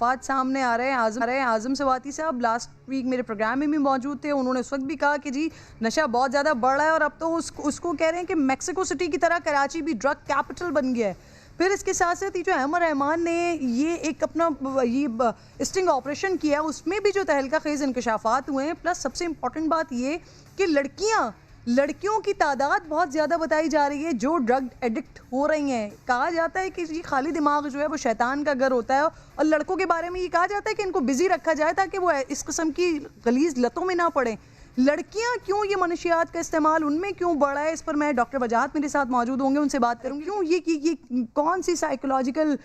इंकशाफात सामने आ रहे हैं। आज़म सवाती साहब लास्ट वीक मेरे प्रोग्राम में भी मौजूद थे। उन्होंने उस वक्त भी कहा कि जी नशा बहुत ज़्यादा बढ़ रहा है और अब तो उसको कह रहे हैं कि मैक्सिको सिटी की तरह कराची भी ड्रग कैपिटल बन गया है। फिर इसके साथ साथ ये जो अहमद रहमान ने ये एक अपना ये स्टिंग ऑपरेशन किया, उसमें भी जो तहलका खेज़ इंकशाफात हुए हैं। प्लस सबसे इम्पॉर्टेंट बात ये कि लड़कियों की तादाद बहुत ज़्यादा बताई जा रही है जो ड्रग एडिक्ट हो रही हैं। कहा जाता है कि ये खाली दिमाग जो है वो शैतान का घर होता है, और लड़कों के बारे में ये कहा जाता है कि इनको बिजी रखा जाए ताकि वो इस किस्म की गलीज लतों में ना पड़ें। लड़कियां क्यों ये मनशियात का इस्तेमाल उनमें क्यों बढ़ा है, इस पर मैं डॉक्टर वजाहत मेरे साथ मौजूद होंगे, उनसे बात करूंगी। क्यों ये कौन सी साइकोलॉजिकल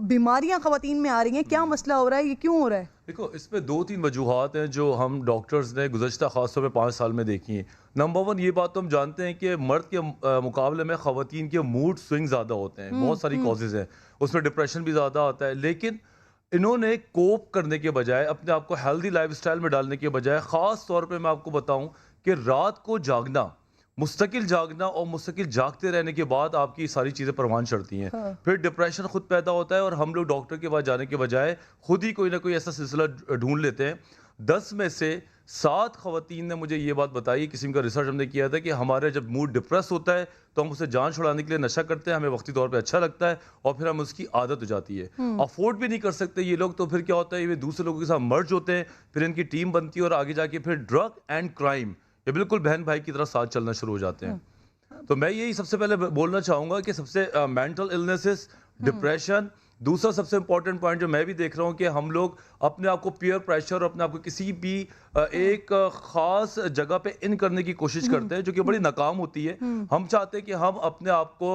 बीमारियां ख़वातीन में आ रही हैं, क्या मसला हो रहा है, ये क्यों हो रहा है? देखो, इसमें 2-3 वजूहात हैं जो हम डॉक्टर्स ने गुज़श्ता ख़ास तौर पे 5 साल में देखी हैं। नंबर 1 ये बात तो हम जानते हैं कि मर्द के मुकाबले में ख़वातीन के मूड स्विंग ज़्यादा होते हैं। बहुत सारी कॉजेज़ हैं, उसमें डिप्रेशन भी ज़्यादा आता है। लेकिन इन्होंने कोप करने के बजाय, अपने आप को हेल्दी लाइफस्टाइल में डालने के बजाय, ख़ास तौर पे मैं आपको बताऊं कि रात को जागना, मुस्तकिल जागना और मुस्तकिल जागते रहने के बाद आपकी सारी चीज़ें परवान चढ़ती हैं। हाँ। फिर डिप्रेशन खुद पैदा होता है और हम लोग डॉक्टर के पास जाने के बजाय खुद ही कोई ना कोई ऐसा सिलसिला ढूंढ लेते हैं। 10 में से 7 ख़वातीन ने मुझे ये बात बताई, किस्म का रिसर्च हमने किया था, कि हमारे जब मूड डिप्रेस होता है तो हम उसे जान छुड़ाने के लिए नशा करते हैं, हमें वक्ती तौर पे अच्छा लगता है और फिर हम उसकी आदत हो जाती है। अफोर्ड भी नहीं कर सकते ये लोग, तो फिर क्या होता है, ये दूसरे लोगों के साथ मर्ज होते हैं, फिर इनकी टीम बनती है और आगे जाके फिर ड्रग एंड क्राइम ये बिल्कुल बहन भाई की तरह साथ चलना शुरू हो जाते हैं। तो मैं यही सबसे पहले बोलना चाहूँगा कि सबसे मेंटल इलनेसेस, डिप्रेशन, दूसरा सबसे इंपॉर्टेंट पॉइंट जो मैं भी देख रहा हूँ कि हम लोग अपने आप को पीयर प्रेशर और अपने आप को किसी भी एक ख़ास जगह पे इन करने की कोशिश करते हैं जो कि बड़ी नाकाम होती है। हम चाहते हैं कि हम अपने आप को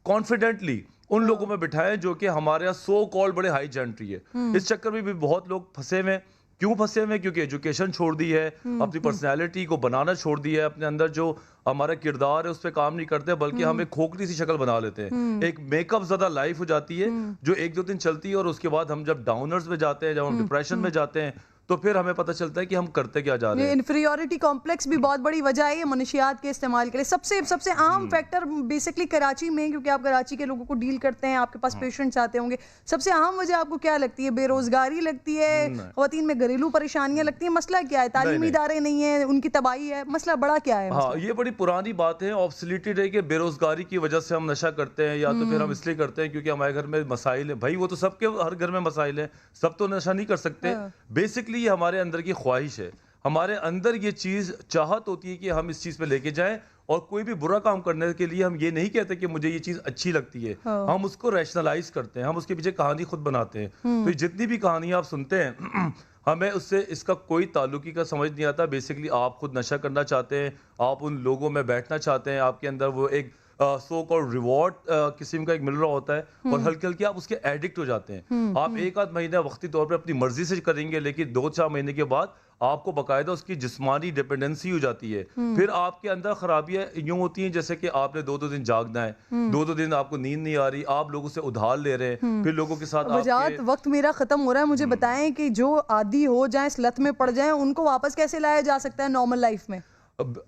कॉन्फिडेंटली उन लोगों में बिठाएं जो कि हमारे यहाँ सो कॉल्ड बड़े हाई जेंट्री है। इस चक्कर में भी बहुत लोग फंसे हुए हैं। क्यों फंसे हुए हैं? क्योंकि एजुकेशन छोड़ दी है, अपनी पर्सनैलिटी को बनाना छोड़ दिया है, अपने अंदर जो हमारा किरदार है उस पर काम नहीं करते, बल्कि हम एक खोखली सी शक्ल बना लेते हैं। एक मेकअप ज़्यादा लाइफ हो जाती है जो 1-2 दिन चलती है, और उसके बाद हम जब डाउनर्स में जाते हैं, जब हम डिप्रेशन में जाते हैं, तो फिर हमें पता चलता है कि हम करते क्या जा रहे हैं। इन्फीरियरिटी कॉम्प्लेक्स भी बहुत बड़ी वजह है ये मनशियात के इस्तेमाल के लिए। सबसे आम फैक्टर बेसिकली कराची में, क्योंकि आप कराची के लोगों को डील करते हैं, आपके पास पेशेंट्स आते होंगे, सबसे आम वजह आपको क्या लगती है? बेरोजगारी लगती है, ख़वातीन में घरेलू परेशानियां लगती हैं, मसला क्या है? तालीमी इदारे नहीं है, उनकी तबाही है, मसला बड़ा क्या है? हाँ, ये बड़ी पुरानी बात है, ऑब्सोलीटेड है कि बेरोजगारी की वजह से हम नशा करते हैं, या तो फिर हम इसलिए करते हैं क्योंकि हमारे घर में मसाइल है। भाई वो तो सबके हर घर में मसाइल है, सब तो नशा नहीं कर सकते। बेसिकली ये हमारे अंदर की ख्वाहिश है, हमारे अंदर ये चीज़ चाहत होती है कि हम इस चीज़ पे लेके जाएं, और कोई भी बुरा काम करने के लिए हम ये नहीं कहते कि मुझे ये चीज़ अच्छी लगती है। हम उसको रैशनलाइज करते हैं, हम उसके पीछे कहानी खुद बनाते हैं। तो जितनी भी कहानियाँ आप सुनते हैं हमें उससे इसका कोई ताल्लुकी का समझ नहीं आता। बेसिकली आप खुद नशा करना चाहते हैं, आप उन लोगों में बैठना चाहते हैं, आपके अंदर वो एक सो कॉल्ड रिवॉर्ड किस्म का एक मिल रहा होता है, और हल्के हल्के आप उसके एडिक्ट हो जाते हैं। आप 1-8 महीना वक्ती तौर पे अपनी मर्जी से करेंगे, लेकिन 2-4 महीने के बाद आपको बाकायदा उसकी जिस्मानी डिपेंडेंसी हो जाती है। फिर आपके अंदर खराबियां यूं होती हैं जैसे कि आपने 2-2 दिन जागना है, 2-2 दिन आपको नींद नहीं आ रही, आप लोगों से उधार ले रहे हैं, फिर लोगों के साथ वजात वक्त मेरा ख़त्म हो रहा है, मुझे बताएं कि जो आदी हो जाएं, इस लत में पड़ जाएं, उनको वापस कैसे लाया जा सकता है नॉर्मल लाइफ में?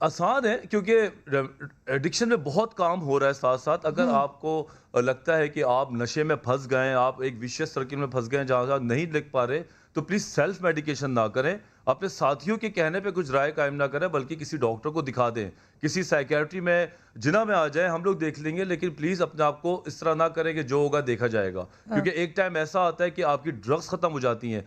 आसान है, क्योंकि एडिक्शन में बहुत काम हो रहा है साथ साथ। अगर आपको लगता है कि आप नशे में फंस गए, आप एक विशियस सर्किल में फंस गए जहाँ नहीं लिख पा रहे, तो प्लीज़ सेल्फ मेडिकेशन ना करें, अपने साथियों के कहने पे कुछ राय कायम ना करें, बल्कि किसी डॉक्टर को दिखा दें, किसी साइकियाट्री में जिना में आ जाए, हम लोग देख लेंगे। लेकिन प्लीज़ अपने आप को इस तरह ना करें कि जो होगा देखा जाएगा, क्योंकि एक टाइम ऐसा आता है कि आपकी ड्रग्स ख़त्म हो जाती हैं,